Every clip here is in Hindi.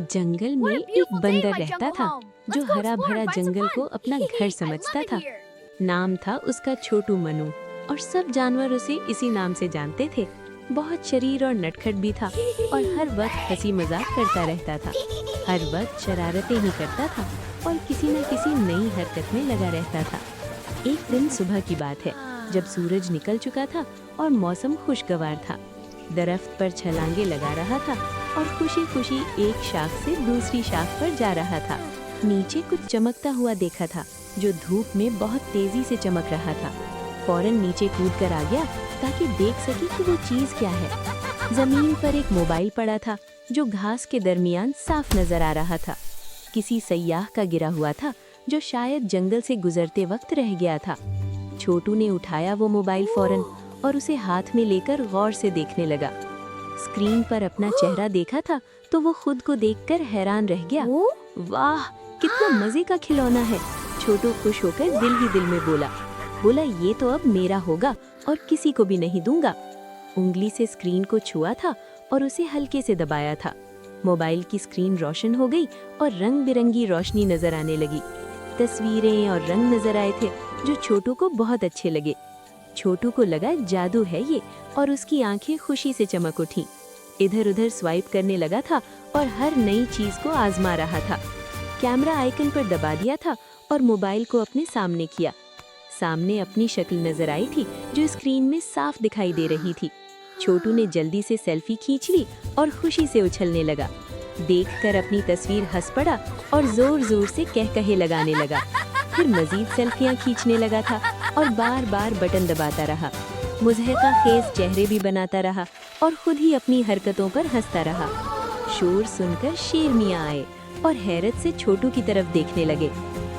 जंगल में एक बंदर रहता था जो हरा भरा जंगल को अपना घर समझता था। नाम था उसका छोटू मनु और सब जानवर उसे इसी नाम से जानते थे। बहुत शरीर और नटखट भी था और हर वक्त हंसी मजाक करता रहता था। हर वक्त शरारतें ही करता था और किसी न किसी नई हरकत में लगा रहता था। एक दिन सुबह की बात है जब सूरज निकल चुका था और मौसम खुशगवार था। दरख्त पर छलांगे लगा रहा था और खुशी खुशी एक शाख से दूसरी शाख पर जा रहा था। नीचे कुछ चमकता हुआ देखा था जो धूप में बहुत तेजी से चमक रहा था। फौरन नीचे कूद कर आ गया ताकि देख सके कि वो चीज क्या है। जमीन पर एक मोबाइल पड़ा था जो घास के दरमियान साफ नजर आ रहा था। किसी सयाह का गिरा हुआ था जो शायद जंगल से गुजरते वक्त रह गया था। छोटू ने उठाया वो मोबाइल फौरन और उसे हाथ में लेकर गौर से देखने लगा। स्क्रीन पर अपना चेहरा देखा था तो वो खुद को देखकर हैरान रह गया। वाह, कितना मजे का खिलौना है। छोटू खुश होकर दिल ही दिल में बोला ये तो अब मेरा होगा और किसी को भी नहीं दूंगा। उंगली से स्क्रीन को छुआ था और उसे हल्के से दबाया था। मोबाइल की स्क्रीन रोशन हो गई और रंग बिरंगी रोशनी नजर आने लगी। तस्वीरें और रंग नजर आए थे जो छोटू को बहुत अच्छे लगे। छोटू को लगा जादू है ये और उसकी आंखें खुशी से चमक उठी। इधर उधर स्वाइप करने लगा था और हर नई चीज को आजमा रहा था। कैमरा आइकन पर दबा दिया था और मोबाइल को अपने सामने किया। सामने अपनी शक्ल नजर आई थी जो स्क्रीन में साफ दिखाई दे रही थी। छोटू ने जल्दी से सेल्फी खींच ली और खुशी से उछलने लगा। देखकर अपनी तस्वीर हंस पड़ा और जोर जोर से कह लगाने लगा। फिर मजीद सेल्फियां खींचने लगा था और बार बार बटन दबाता रहा। मुज़हका खेज चेहरे भी बनाता रहा और खुद ही अपनी हरकतों पर हंसता रहा। शोर सुनकर शेर मियाँ आए और हैरत से छोटू की तरफ देखने लगे।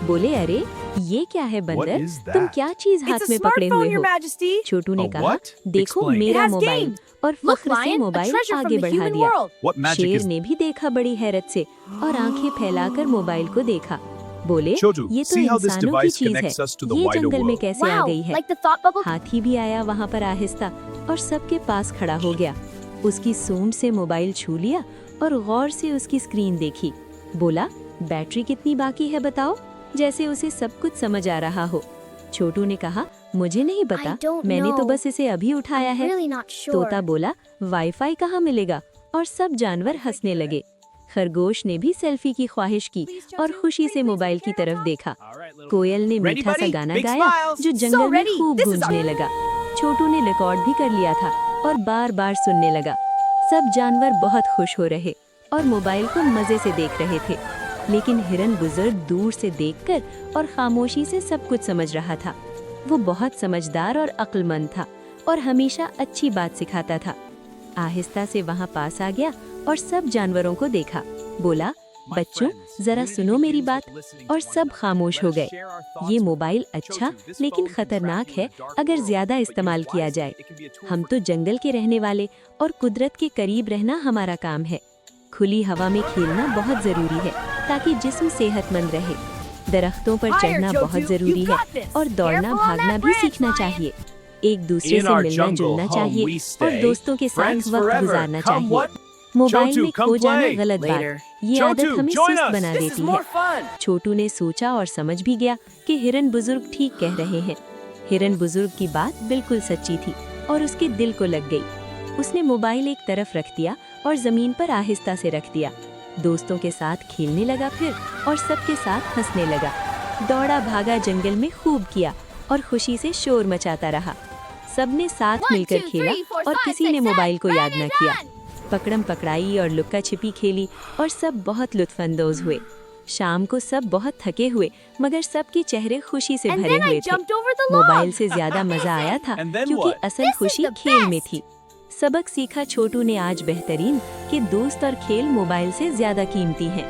बोले, अरे ये क्या है बंदर, तुम क्या चीज हाथ में पकड़े हुए हो? छोटू ने कहा, देखो मेरा मोबाइल, और फख्र से मोबाइल आगे बढ़ा दिया। शेर ने भी देखा बड़ी हैरत से और आंखें फैलाकर मोबाइल को देखा। बोले, ये तो इंसानों की चीज है, ये जंगल में कैसे आ गई है? हाथी भी आया वहाँ पर आहिस्ता और सबके पास खड़ा हो गया। उसकी सूंड से मोबाइल छू लिया और गौर से उसकी स्क्रीन देखी। बोला, बैटरी कितनी बाकी है बताओ, जैसे उसे सब कुछ समझ आ रहा हो। छोटू ने कहा, मुझे नहीं पता, मैंने तो बस इसे अभी उठाया है। तोता बोला, वाईफाई कहाँ मिलेगा? और सब जानवर हंसने लगे। खरगोश ने भी सेल्फी की ख्वाहिश की और खुशी से मोबाइल की तरफ देखा। कोयल ने मीठा सा गाना गाया जो जंगल में खूब गूंजने लगा। छोटू ने रिकॉर्ड भी कर लिया था और बार बार सुनने लगा। सब जानवर बहुत खुश हो रहे और मोबाइल को मजे से देख रहे थे। लेकिन हिरन बुजुर्ग दूर से देखकर और खामोशी से सब कुछ समझ रहा था। वो बहुत समझदार और अक्लमंद था और हमेशा अच्छी बात सिखाता था। आहिस्ता से वहाँ पास आ गया और सब जानवरों को देखा। बोला, बच्चों जरा सुनो मेरी बात, और सब खामोश हो गए। ये मोबाइल अच्छा लेकिन खतरनाक है अगर ज्यादा इस्तेमाल किया जाए। हम तो जंगल के रहने वाले और कुदरत के करीब रहना हमारा काम है। खुली हवा में खेलना बहुत जरूरी है ताकि जिस्म सेहतमंद रहे। दरख्तों पर चढ़ना बहुत जरूरी है और दौड़ना भागना भी सीखना चाहिए। एक दूसरे से मिलना जुलना चाहिए और दोस्तों के साथ वक्त गुजारना चाहिए। मोबाइल में खो जाना गलत बात, ये आदत हमें सुस्त बना देती है। छोटू ने सोचा और समझ भी गया कि हिरन बुजुर्ग ठीक कह रहे हैं। हिरन बुजुर्ग की बात बिल्कुल सच्ची थी और उसके दिल को लग गई। उसने मोबाइल एक तरफ रख दिया और जमीन पर आहिस्ता से रख दिया। दोस्तों के साथ खेलने लगा फिर और सबके साथ हंसने लगा। दौड़ा भागा जंगल में खूब किया और खुशी से शोर मचाता रहा। सबने साथ मिलकर खेला और किसी ने मोबाइल को याद न किया। पकड़म पकड़ाई और लुक्का छिपी खेली और सब बहुत लुत्फानंदोज हुए। शाम को सब बहुत थके हुए मगर सबके चेहरे खुशी से भरे हुए थे। मोबाइल से ज्यादा मजा आया था क्योंकि असल खुशी खेल में थी। सबक सीखा छोटू ने आज बेहतरीन कि दोस्त और खेल मोबाइल से ज्यादा कीमती हैं।